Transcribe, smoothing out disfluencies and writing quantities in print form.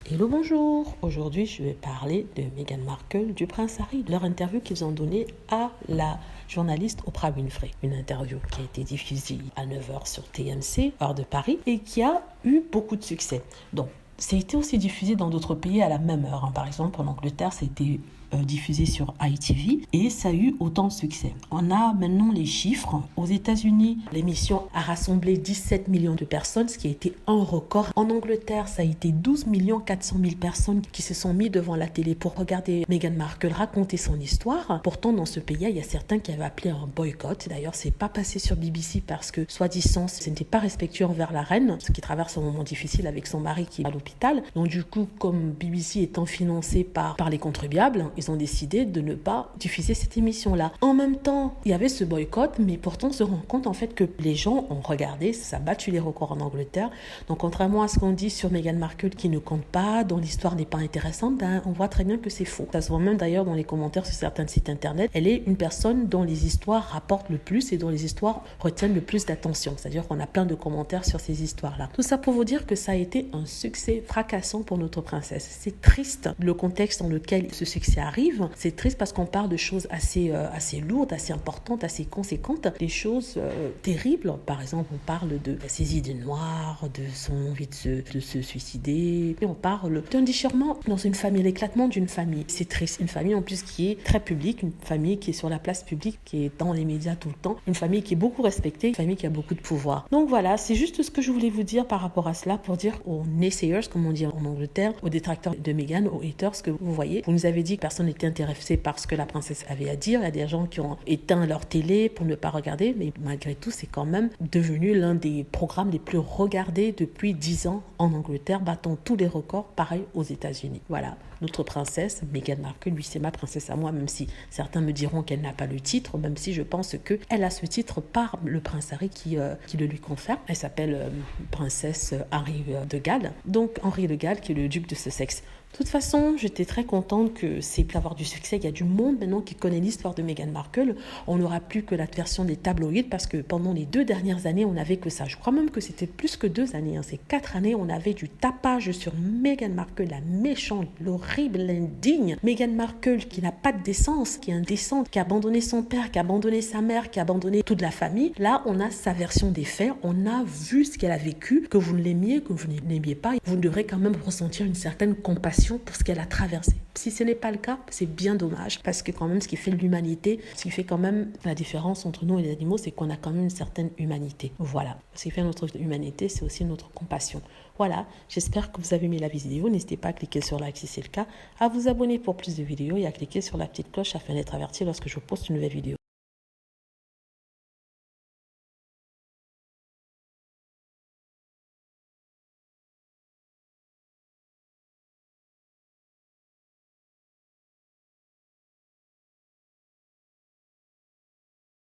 Hello, bonjour. Aujourd'hui, je vais parler de Meghan Markle, du prince Harry, de leur interview qu'ils ont donnée à la journaliste Oprah Winfrey. Une interview qui a été diffusée à 9h sur TMC, heure de Paris, et qui a eu beaucoup de succès. Donc, ça a été aussi diffusé dans d'autres pays à la même heure. Par exemple, en Angleterre, ça a été diffusé sur ITV et ça a eu autant de succès. On a maintenant les chiffres. Aux États-Unis, l'émission a rassemblé 17 millions de personnes, ce qui a été un record. En Angleterre, ça a été 12 400 000 personnes qui se sont mis devant la télé pour regarder Meghan Markle raconter son histoire. Pourtant, dans ce pays, il y a certains qui avaient appelé un boycott. D'ailleurs, c'est pas passé sur BBC parce que, soi-disant, ce n'était pas respectueux envers la reine, ce qui traverse un moment difficile avec son mari qui est à l'hôpital. Donc, du coup, comme BBC étant financé par les contribuables, ils ont décidé de ne pas diffuser cette émission-là. En même temps, il y avait ce boycott, mais pourtant on se rend compte en fait que les gens ont regardé, ça a battu les records en Angleterre. Donc contrairement à ce qu'on dit sur Meghan Markle qui ne compte pas, dont l'histoire n'est pas intéressante, on voit très bien que c'est faux. Ça se voit même d'ailleurs dans les commentaires sur certains sites internet. Elle est une personne dont les histoires rapportent le plus et dont les histoires retiennent le plus d'attention. C'est-à-dire qu'on a plein de commentaires sur ces histoires-là. Tout ça pour vous dire que ça a été un succès fracassant pour notre princesse. C'est triste le contexte dans lequel ce succès arrive. C'est triste parce qu'on parle de choses assez lourdes, assez importantes, assez conséquentes, des choses terribles. Par exemple, on parle de ses idées noires, de son envie de se suicider. Et on parle d'un déchirement dans une famille, l'éclatement d'une famille. C'est triste. Une famille en plus qui est très publique, une famille qui est sur la place publique, qui est dans les médias tout le temps, une famille qui est beaucoup respectée, une famille qui a beaucoup de pouvoir. Donc voilà, c'est juste ce que je voulais vous dire par rapport à cela, pour dire aux naysayers, comme on dit en Angleterre, aux détracteurs de Meghan, aux haters, que vous voyez, vous nous avez dit que personne n'était intéressé par ce que la princesse avait à dire. Il y a des gens qui ont éteint leur télé pour ne pas regarder, mais malgré tout, c'est quand même devenu l'un des programmes les plus regardés depuis 10 ans en Angleterre, battant tous les records, pareil aux États-Unis. Voilà, notre princesse, Meghan Markle, lui, c'est ma princesse à moi, même si certains me diront qu'elle n'a pas le titre, même si je pense qu'elle a ce titre par le prince Harry qui le lui confère. Elle s'appelle princesse Henri de Galles, donc Henri de Galles qui est le duc de Sussex. De toute façon, j'étais très contente que c'est pu avoir du succès. Il y a du monde maintenant qui connaît l'histoire de Meghan Markle. On n'aura plus que la version des tabloïds parce que pendant les 2 dernières années, on n'avait que ça. Je crois même que c'était plus que 2 années. C'est 4 années, on avait du tapage sur Meghan Markle, la méchante, l'horrible, l'indigne. Meghan Markle qui n'a pas de décence, qui est indécente, qui a abandonné son père, qui a abandonné sa mère, qui a abandonné toute la famille. Là, on a sa version des faits. On a vu ce qu'elle a vécu, que vous ne l'aimiez, que vous ne l'aimiez pas. Vous devrez quand même ressentir une certaine compassion pour ce qu'elle a traversé. Si ce n'est pas le cas, c'est bien dommage, parce que quand même ce qui fait l'humanité, ce qui fait quand même la différence entre nous et les animaux, c'est qu'on a quand même une certaine humanité. Voilà, ce qui fait notre humanité, c'est aussi notre compassion. Voilà, j'espère que vous avez aimé la vidéo. N'hésitez pas à cliquer sur like si c'est le cas, à vous abonner pour plus de vidéos et à cliquer sur la petite cloche afin d'être averti lorsque je poste une nouvelle vidéo.